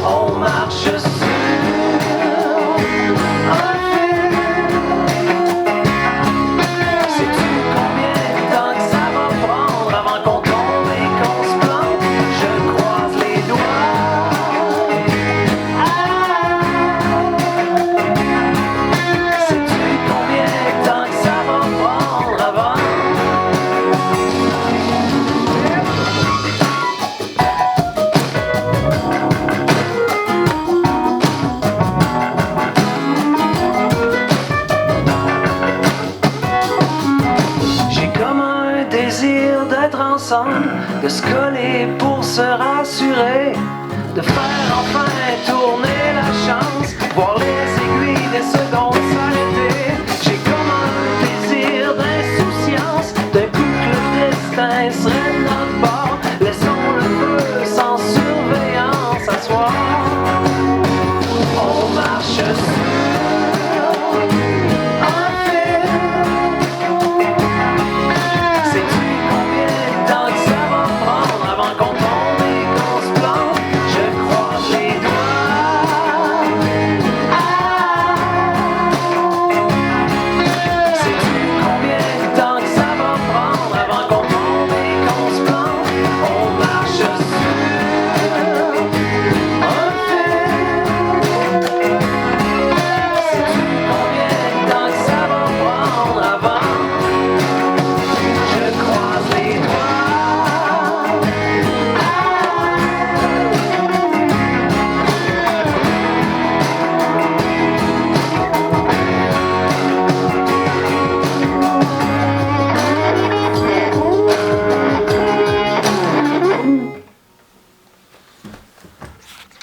On marche sur un fil. Sais-tu combien de temps que ça va prendre avant qu'on tombe et qu'on se plante? Je croise les doigts. Sais-tu combien de temps que ça va prendre avant? J'ai comme un désir d'être ensemble, de se coller pour se rassurer, de faire enfin tourner la chance, voir les